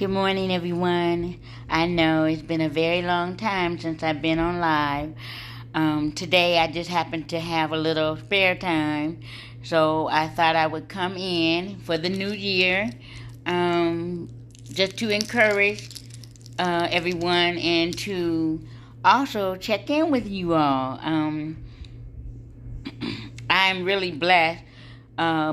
Good morning, everyone. I know it's been a very long time since I've been on live. Today, I just happened to have a little spare time, so I thought I would come in for the new year, just to encourage everyone and to also check in with you all. I'm really blessed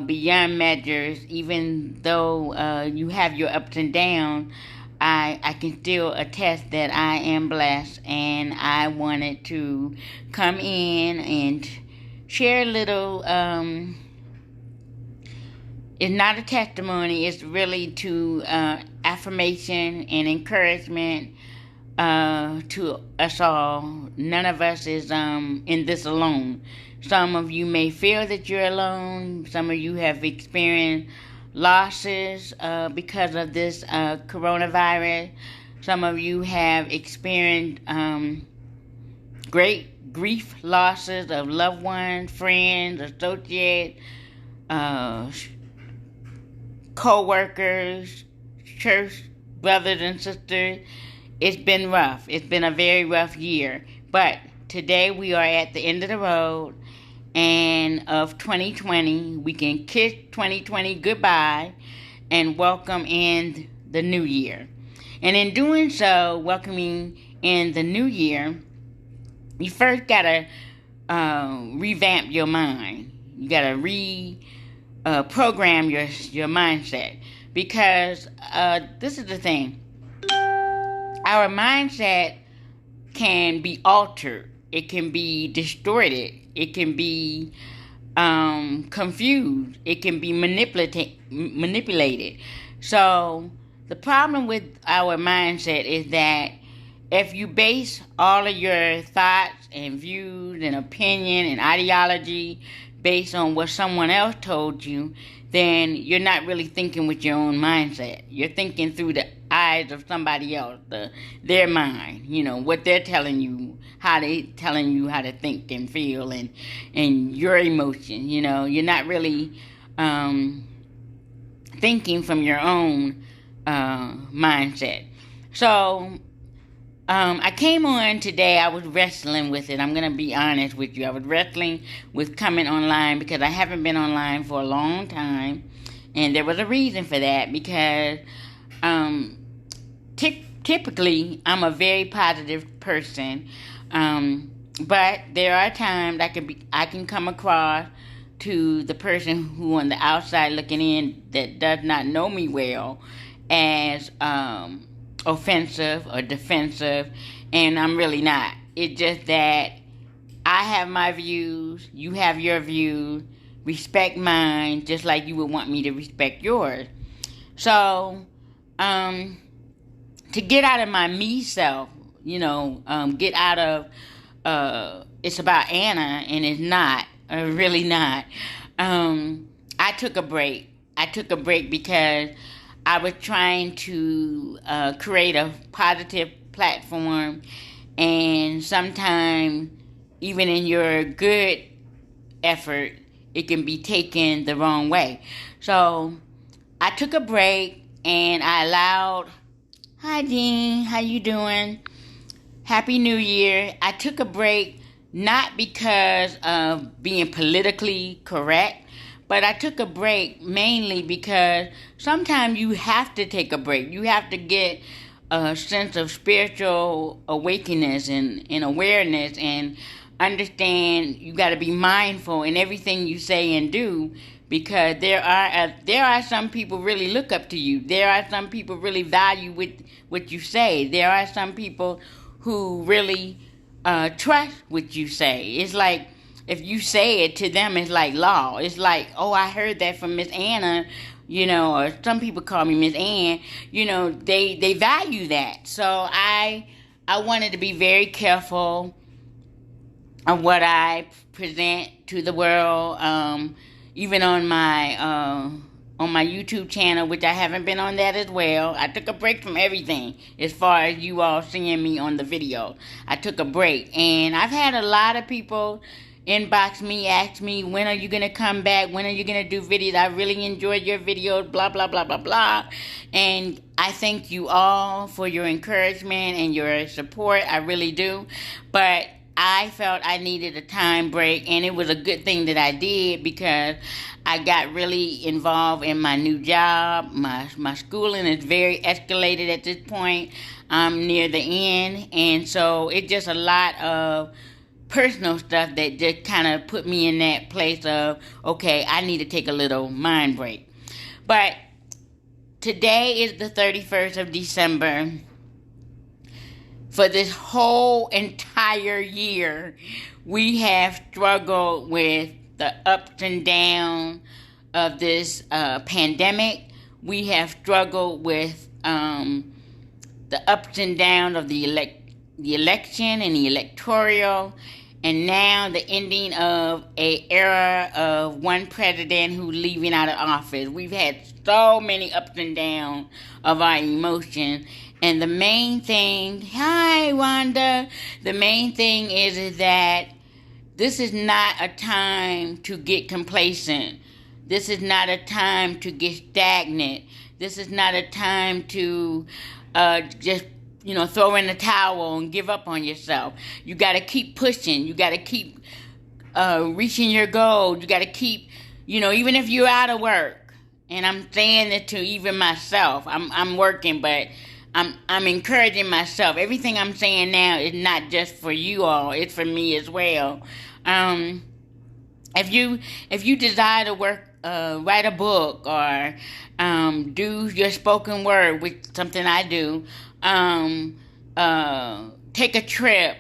beyond measures. Even though you have your ups and downs, I can still attest that I am blessed, and I wanted to come in and share a little. It's not a testimony, it's really to affirmation and encouragement to us all. None of us is in this alone. Some of you may feel that you're alone. Some of you have experienced losses because of this coronavirus. Some of you have experienced great grief losses of loved ones, friends, associates, co-workers, church brothers and sisters. It's been rough. It's been a very rough year. But today we are at the end of the road and of 2020. We can kiss 2020 goodbye and welcome in the new year. And in doing so, welcoming in the new year, you first gotta revamp your mind. You gotta program your mindset, because this is the thing. Our mindset can be altered. It can be distorted. It can be confused. It can be manipulated. So the problem with our mindset is that if you base all of your thoughts and views and opinion and ideology based on what someone else told you, then you're not really thinking with your own mindset. You're thinking through the eyes of somebody else, their mind, what they're telling you, how they telling you how to think and feel, and your emotion. You're not really thinking from your own mindset. So I came on today. I was wrestling with it. I'm going to be honest with you. I was wrestling with coming online because I haven't been online for a long time. And there was a reason for that, because typically I'm a very positive person. But there are times I can come across to the person who on the outside looking in that does not know me well as offensive or defensive, and I'm really not. It's just that I have my views, you have your views, respect mine just like you would want me to respect yours. So to get out of my me self, get out of it's about Anna, and it's not, really not. I took a break because I was trying to create a positive platform, and sometimes, even in your good effort, it can be taken the wrong way. So I took a break, and I allowed, hi Jean, how you doing? Happy New Year. I took a break not because of being politically correct, but I took a break mainly because sometimes you have to take a break. You have to get a sense of spiritual awakeness and awareness, and understand you got to be mindful in everything you say and do, because there are some people really look up to you. There are some people really value what you say. There are some people who really trust what you say. It's like, if you say it to them, it's like law. It's like, oh, I heard that from Miss Anna, or some people call me Miss Ann. They value that. So I wanted to be very careful of what I present to the world, even on my YouTube channel, which I haven't been on that as well. I took a break from everything as far as you all seeing me on the video. I took a break, and I've had a lot of people inbox me, ask me, when are you going to come back? When are you going to do videos? I really enjoyed your videos, blah, blah, blah, blah, blah. And I thank you all for your encouragement and your support. I really do. But I felt I needed a time break, and it was a good thing that I did, because I got really involved in my new job. My schooling is very escalated at this point. I'm near the end, and so it's just a lot of personal stuff that just kind of put me in that place of, okay, I need to take a little mind break. But today is the 31st of December. For this whole entire year, we have struggled with the ups and downs of this pandemic. We have struggled with the ups and downs of the election and the electoral, and now the ending of an era of one president who's leaving out of office. We've had so many ups and downs of our emotions. And the main thing, hi Wanda, the main thing is that this is not a time to get complacent. This is not a time to get stagnant. This is not a time to just, throw in the towel and give up on yourself. You got to keep pushing. You got to keep reaching your goals. You got to keep, even if you're out of work. And I'm saying it to even myself. I'm working, but I'm encouraging myself. Everything I'm saying now is not just for you all; it's for me as well. If you desire to work, write a book, or do your spoken word, which is something I do, take a trip.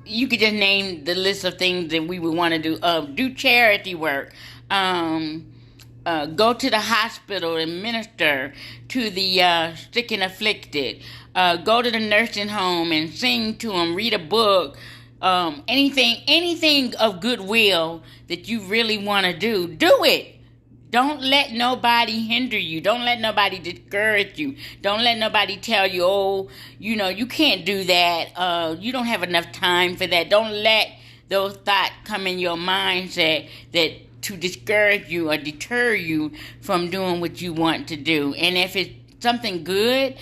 You could just name the list of things that we would want to do. Do charity work. Go to the hospital and minister to the sick and afflicted. Go to the nursing home and sing to them, read a book. Anything of goodwill that you really want to do it. Don't let nobody hinder you. Don't let nobody discourage you. Don't let nobody tell you, you can't do that. You don't have enough time for that. Don't let those thoughts come in your mindset to discourage you or deter you from doing what you want to do. And if it's something good,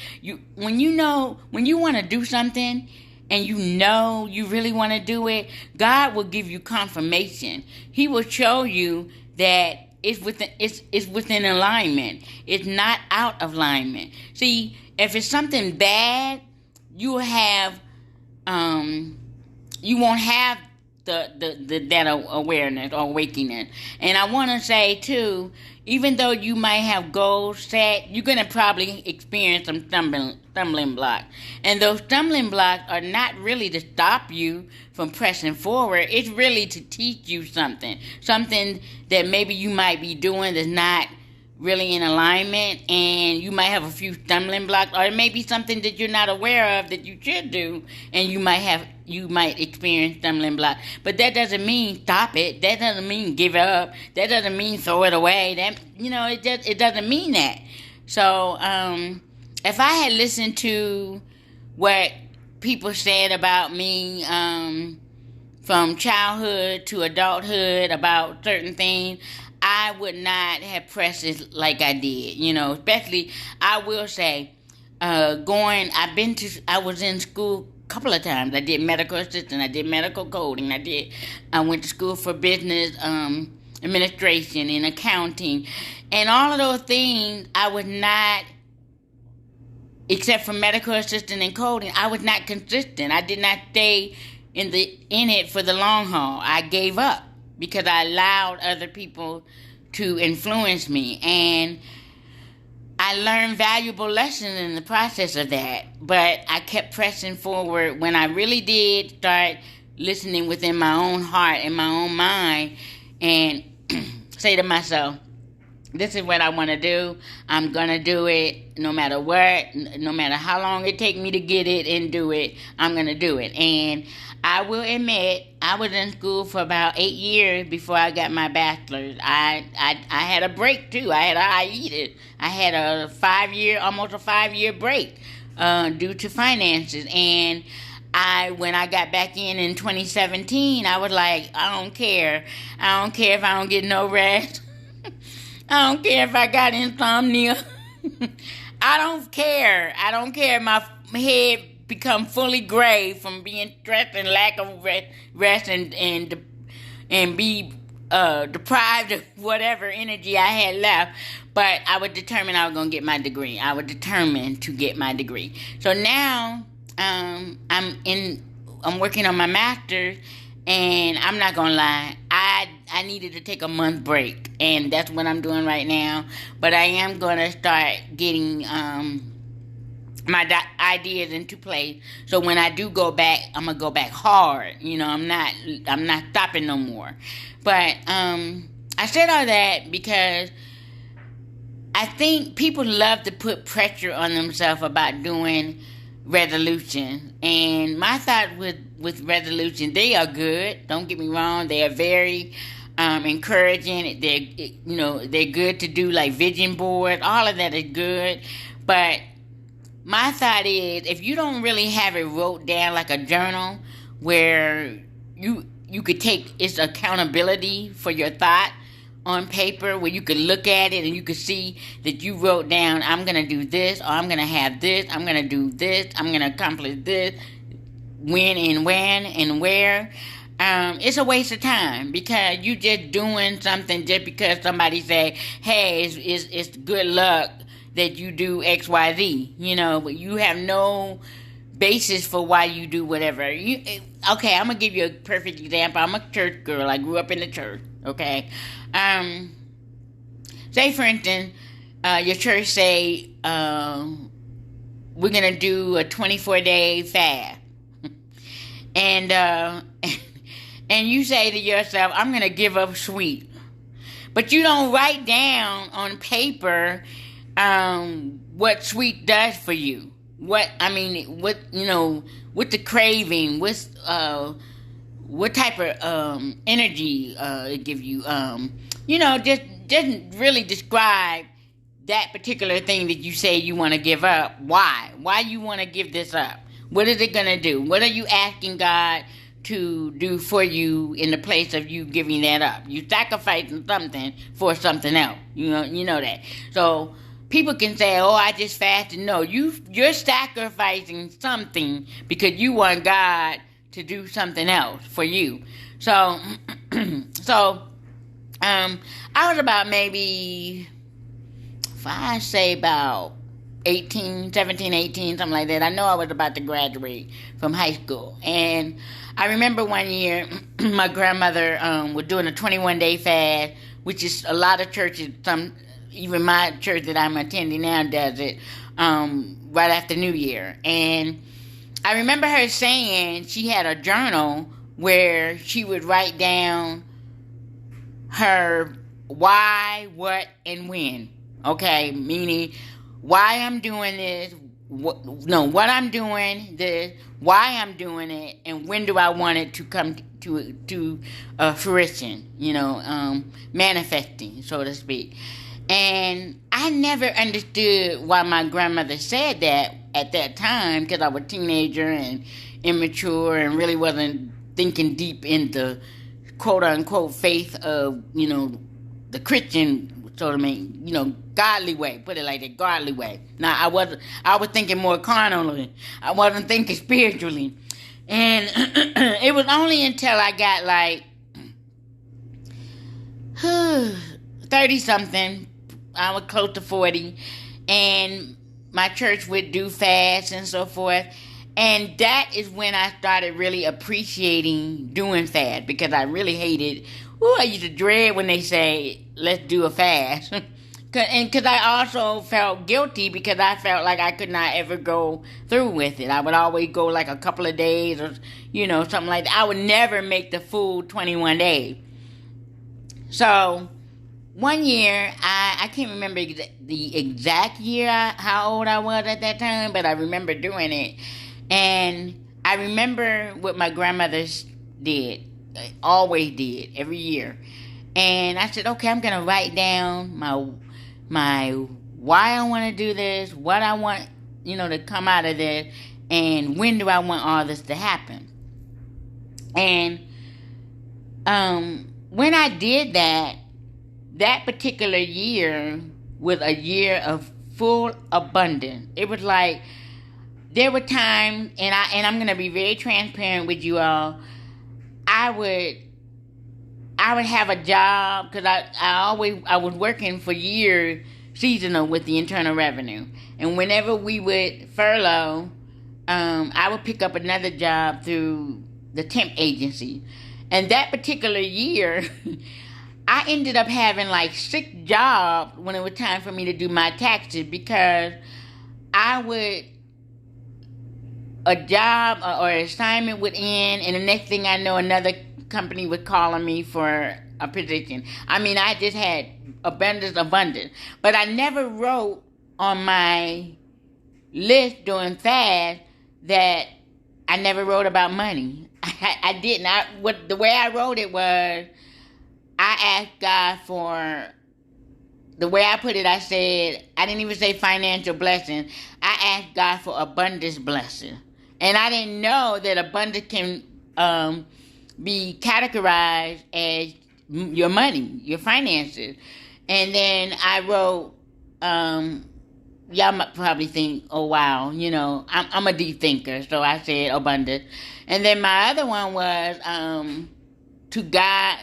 when you want to do something and you really want to do it, God will give you confirmation. He will show you that it's within alignment. It's not out of alignment. See, if it's something bad, you won't have that awareness or awakening. And I want to say too, even though you might have goals set, you're going to probably experience some stumbling blocks. And those stumbling blocks are not really to stop you from pressing forward. It's really to teach you something that maybe you might be doing that's not really in alignment, and you might have a few stumbling blocks, or it may be something that you're not aware of that you should do, and you might experience stumbling blocks. But that doesn't mean stop it. That doesn't mean give up. That doesn't mean throw it away. It doesn't mean that. So if I had listened to what people said about me from childhood to adulthood about certain things, I would not have pressed it like I did, especially, I will say, I was in school a couple of times. I did medical assistant, I did medical coding, I went to school for business administration and accounting, and all of those things, I was not, except for medical assistant and coding, I was not consistent. I did not stay in it for the long haul. I gave up, because I allowed other people to influence me. And I learned valuable lessons in the process of that. But I kept pressing forward when I really did start listening within my own heart and my own mind and say to myself, this is what I want to do. I'm going to do it no matter what, no matter how long it takes me to get it and do it, I'm going to do it. And I will admit, I was in school for about 8 years before I got my bachelor's. I had a break too. I had a hiatus. I had almost a 5-year break due to finances. And when I got back in 2017, I was like, I don't care. I don't care if I don't get no rest. I don't care if I got insomnia. I don't care. I don't care if my head become fully gray from being stressed and lack of rest and be deprived of whatever energy I had left. But I was determined I was going to get my degree. I was determined to get my degree. So now I'm working on my master's, and I'm not going to lie, I needed to take a month break, and that's what I'm doing right now. But I am going to start getting my ideas into place. So when I do go back, I'm going to go back hard. I'm not stopping no more. But I said all that because I think people love to put pressure on themselves about doing resolution. And my thought with resolution, they are good. Don't get me wrong. They are very encouraging. They're good to do, like vision boards. All of that is good. But my thought is, if you don't really have it wrote down like a journal where you could take its accountability for your thought on paper, where you could look at it and you could see that you wrote down, I'm going to do this, or I'm going to have this, I'm going to do this, I'm going to accomplish this, when and where. It's a waste of time, because you just doing something just because somebody say, hey, it's good luck that you do XYZ, but you have no basis for why you do whatever. Okay, I'm going to give you a perfect example. I'm a church girl. I grew up in the church, okay? Say, for instance, your church say, we're going to do a 24-day fast. And you say to yourself, I'm going to give up sweet. But you don't write down on paper what sweet does for you. What the craving, what type of energy it give you. Just doesn't really describe that particular thing that you say you want to give up. Why you want to give this up? What is it going to do? What are you asking God to do for you in the place of you giving that up? You sacrificing something for something else. You know that. So people can say, oh, I just fasted. No, you're sacrificing something because you want God to do something else for you. So, I was about maybe, if I say about 17, 18, something like that. I know I was about to graduate from high school. And I remember one year, my grandmother was doing a 21-day fast, which is a lot of churches, even my church that I'm attending now does it, right after New Year. And I remember her saying she had a journal where she would write down her why, what, and when. Okay, meaning why I'm doing this, what I'm doing this, why I'm doing it, and when do I want it to come to fruition, manifesting, so to speak. And I never understood why my grandmother said that at that time, because I was a teenager and immature and really wasn't thinking deep in the quote-unquote faith of, the Christian, sort of, godly way. Put it like that, godly way. Now, I was thinking more carnally. I wasn't thinking spiritually. And it was only until I got like 30-something, I was close to 40, and my church would do fasts and so forth. And that is when I started really appreciating doing fast, because I really hated, I used to dread when they say, let's do a fast. And because I also felt guilty, because I felt like I could not ever go through with it. I would always go like a couple of days or, something like that. I would never make the full 21 days. So one year, I can't remember the exact year how old I was at that time, but I remember doing it. And I remember what my grandmother did, always did, every year. And I said, okay, I'm going to write down my why I want to do this, what I want, to come out of this, And when do I want all this to happen? And when I did that, that particular year was a year of full abundance. It was like there were times, and I'm gonna be very transparent with you all. I would have a job because I was working for years seasonal with the Internal Revenue, and whenever we would furlough, I would pick up another job through the temp agency. And that particular year, I ended up having like 6 jobs when it was time for me to do my taxes, because a job or an assignment would end, and the next thing I know, another company was calling me for a position. I mean, I just had abundance. But I never wrote on my list during fast that I never wrote about money. I didn't. The way I wrote it was, I asked God for, the way I put it, I said, I didn't even say financial blessing. I asked God for abundance blessing. And I didn't know that abundance can be categorized as your money, your finances. And then I wrote, y'all might probably think, oh wow, I'm a deep thinker, so I said abundance. And then my other one was to God,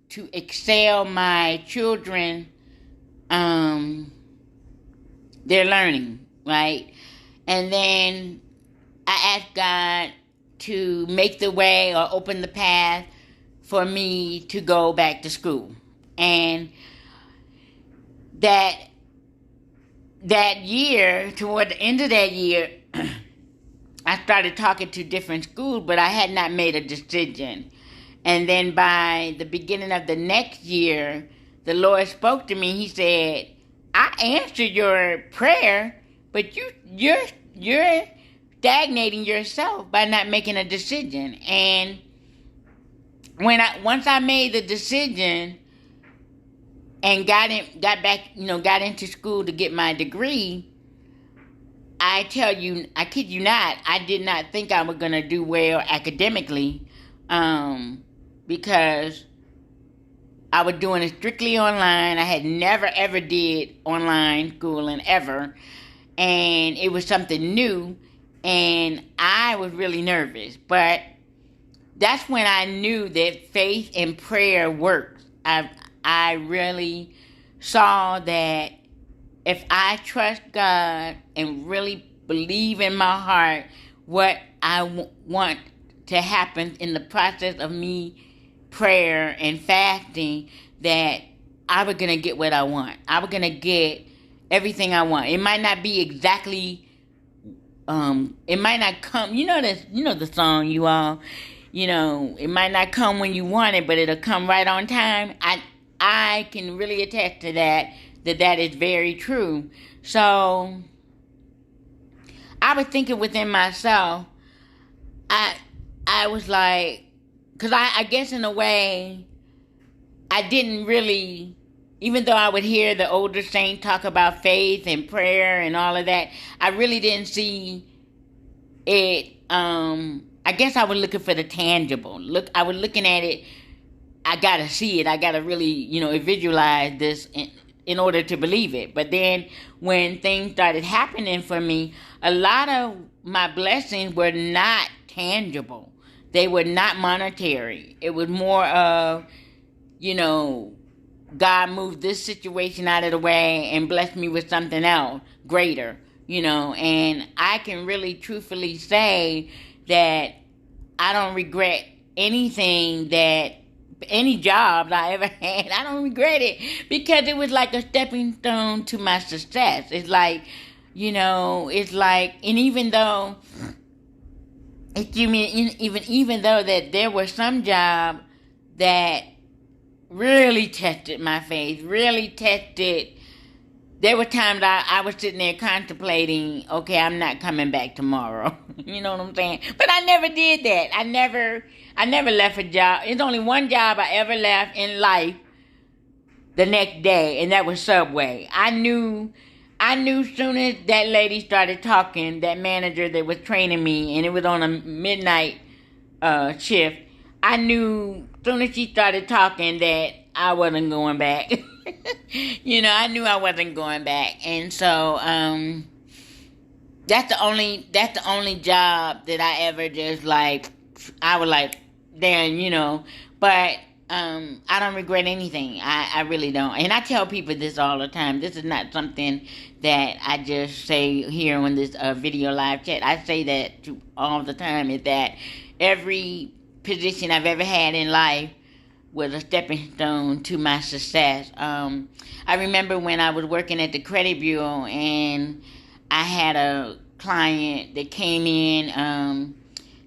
to excel my children, their learning, right? And then I asked God to make the way or open the path for me to go back to school. And that year, toward the end of that year, I started talking to different schools, but I had not made a decision. And then by the beginning of the next year, the Lord spoke to me. He said, I answered your prayer, but you're stagnating yourself by not making a decision. And once I made the decision and got into school to get my degree, I tell you, I kid you not, I did not think I was going to do well academically, because I was doing it strictly online. I had never ever did online schooling ever, and it was something new, and I was really nervous. But that's when I knew that faith and prayer works. I really saw that if I trust God and really believe in my heart what I want to happen in the process of me prayer and fasting, that I was going to get what I want. I was going to get everything I want. It might not be exactly, it might not come, the song, you all, it might not come when you want it, but it'll come right on time. I can really attest to that is very true. So I was thinking within myself, I was like, because I guess in a way, I didn't really, even though I would hear the older saints talk about faith and prayer and all of that, I really didn't see it. I guess I was looking for the tangible. I was looking at it, I got to see it. I got to really, visualize this in order to believe it. But then when things started happening for me, a lot of my blessings were not tangible. They were not monetary. It was more of, God moved this situation out of the way and blessed me with something else greater, and I can really truthfully say that I don't regret anything any jobs I ever had. I don't regret it, because it was like a stepping stone to my success. It's like, and even though that there were some jobs that really tested my faith, there were times I was sitting there contemplating, okay, I'm not coming back tomorrow. You know what I'm saying? But I never did that. I never left a job. It's only one job I ever left in life the next day, and that was Subway. I knew I knew soon as that lady started talking, that manager that was training me, and it was on a midnight shift. I knew soon as she started talking that I wasn't going back. I knew I wasn't going back, and so that's the only job that I ever just like. I was like, damn. But I don't regret anything. I really don't. And I tell people this all the time. This is not something that I just say here on this video live chat. I say that all the time, is that every position I've ever had in life was a stepping stone to my success. I remember when I was working at the credit bureau, and I had a client that came in.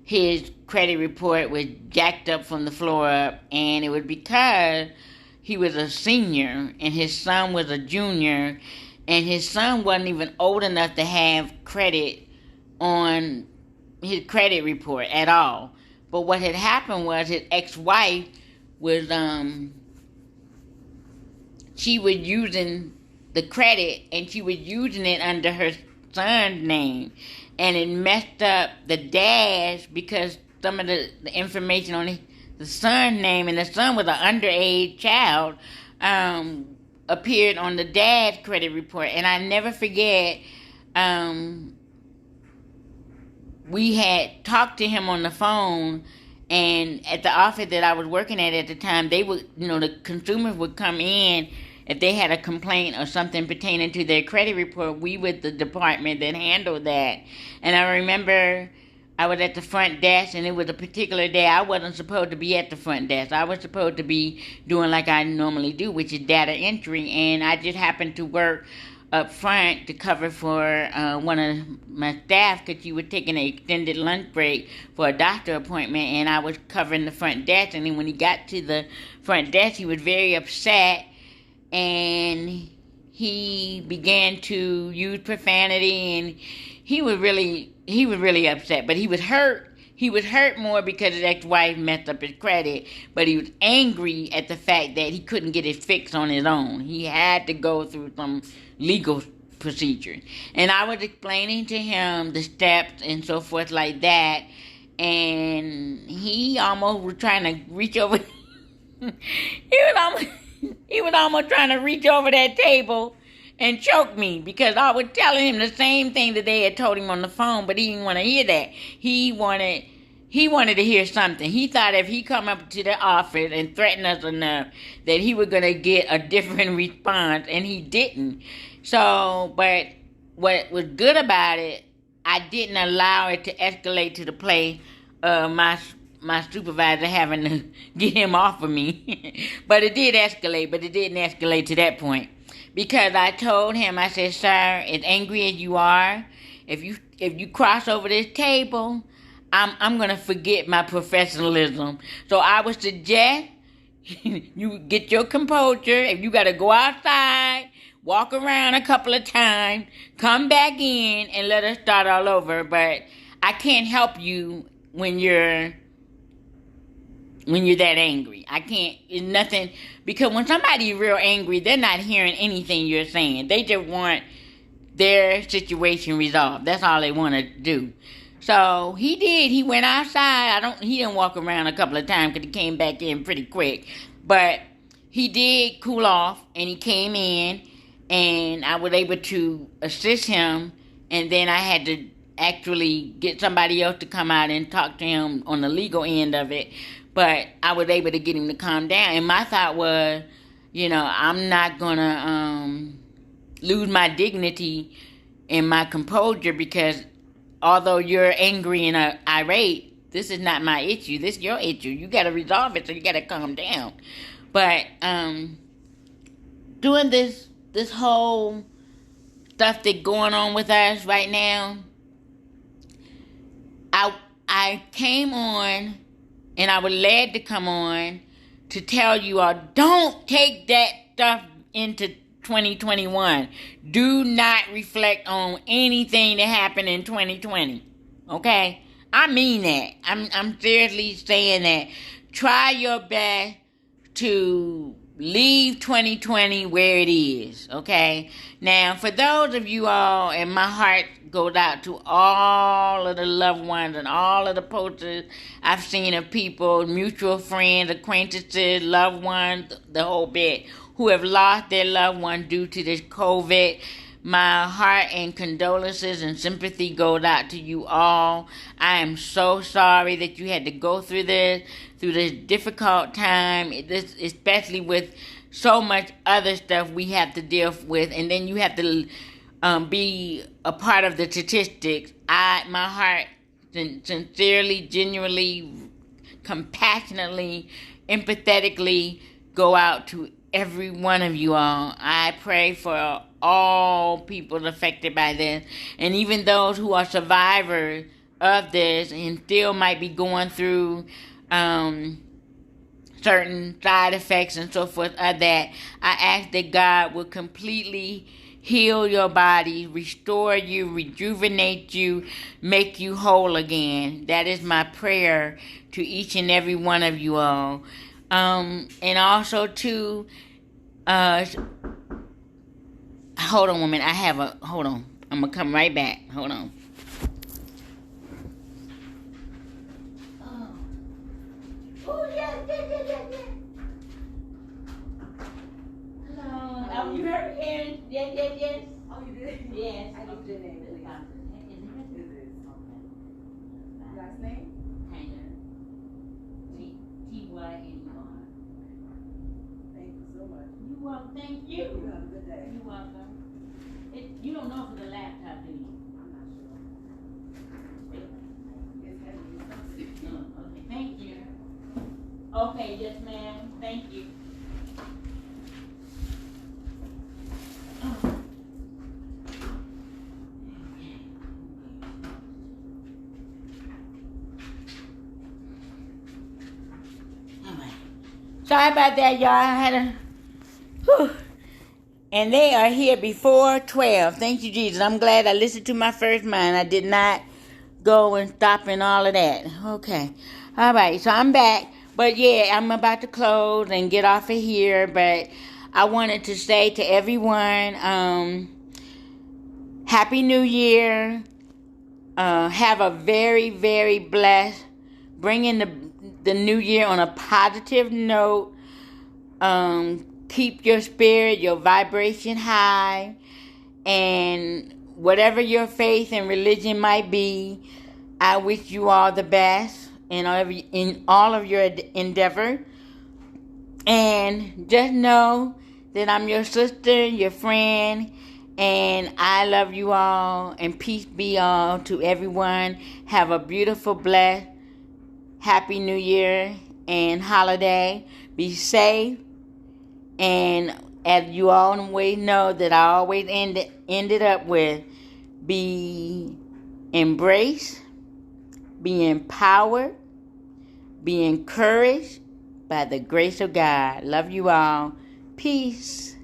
His credit report was jacked up from the floor up, and it was because he was a senior and his son was a junior, and his son wasn't even old enough to have credit on his credit report at all. But what had happened was his ex-wife was she was using the credit, and she was using it under her son's name, and it messed up the dash because some of the information on the son's name, and the son was an underage child, appeared on the dad's credit report. And I never forget, we had talked to him on the phone, and at the office that I was working at the time, they would, the consumers would come in if they had a complaint or something pertaining to their credit report. We were the department that handled that. And I remember I was at the front desk, and it was a particular day I wasn't supposed to be at the front desk. I was supposed to be doing like I normally do, which is data entry. And I just happened to work up front to cover for one of my staff, because she was taking an extended lunch break for a doctor appointment, and I was covering the front desk. And then when he got to the front desk, he was very upset, and he began to use profanity, and he was really upset. But he was hurt. He was hurt more because his ex-wife messed up his credit, but he was angry at the fact that he couldn't get it fixed on his own. He had to go through some legal procedure. And I was explaining to him the steps and so forth like that, and he almost was trying to reach over. He was almost trying to reach over that table and choke me, because I was telling him the same thing that they had told him on the phone, but he didn't want to hear that. He wanted to hear something. He thought if he come up to the office and threatened us enough that he was going to get a different response, and he didn't. So, but what was good about it, I didn't allow it to escalate to the place of my supervisor having to get him off of me. But it did escalate, but it didn't escalate to that point. Because I told him, I said, sir, as angry as you are, if you cross over this table, I'm going to forget my professionalism. So I would suggest you get your composure. If you got to go outside, walk around a couple of times, come back in, and let us start all over. But I can't help you when you're that angry. I can't. It's nothing. Because when somebody's real angry, they're not hearing anything you're saying. They just want their situation resolved. That's all they want to do. So he did. He went outside. He didn't walk around a couple of times because he came back in pretty quick. But he did cool off, and he came in, and I was able to assist him. And then I had to actually get somebody else to come out and talk to him on the legal end of it. But I was able to get him to calm down. And my thought was, I'm not going to lose my dignity and my composure, because although you're angry and irate, this is not my issue. This is your issue. You got to resolve it, so you got to calm down. But doing this whole stuff that's going on with us right now, I came on, and I was led to come on to tell you all, don't take that stuff into 2021. Do not reflect on anything that happened in 2020. Okay? I mean that. I'm seriously saying that. Try your best to leave 2020 where it is, okay? Now, for those of you all, and my heart goes out to all of the loved ones and all of the posters I've seen of people, mutual friends, acquaintances, loved ones, the whole bit, who have lost their loved one due to this COVID. My heart and condolences and sympathy goes out to you all. I am so sorry that you had to go through this difficult time, this, especially with so much other stuff we have to deal with, and then you have to be a part of the statistics. My heart sincerely, genuinely, compassionately, empathetically go out to every one of you all. I pray for all people affected by this, and even those who are survivors of this and still might be going through certain side effects and so forth of that. I ask that God will completely heal your body, restore you, rejuvenate you, make you whole again. That is my prayer to each and every one of you all. And also too, hold on a minute. Hold on. I'm going to come right back. Hold on. Oh, yes. Hello. Oh, you heard Aaron? Yes. Oh, you did? Yes. I get your name, please. It is. Okay. Last name? Tanner. T-Y-N-E-R. Thank you so much. You're welcome. Thank you. You have a good day. You're welcome. You don't know for the laptop, do you? I'm not sure. It's heavy. Oh, okay. Thank you. Okay, yes, ma'am. Thank you. Sorry about that, y'all. I had a... Whew. And they are here before 12. Thank you, Jesus. I'm glad I listened to my first mind. I did not go and stop and all of that. Okay. All right. So I'm back. But, yeah, I'm about to close and get off of here. But I wanted to say to everyone, Happy New Year. Have a very, very blessed, bring in the new year on a positive note. Keep your spirit, your vibration high, and whatever your faith and religion might be, I wish you all the best in all of your endeavor. And just know that I'm your sister, your friend, and I love you all, and peace be all to everyone. Have a beautiful, blessed, Happy New Year and holiday. Be safe. And as you always know that I always ended up with, be embraced, be empowered, be encouraged by the grace of God. Love you all. Peace.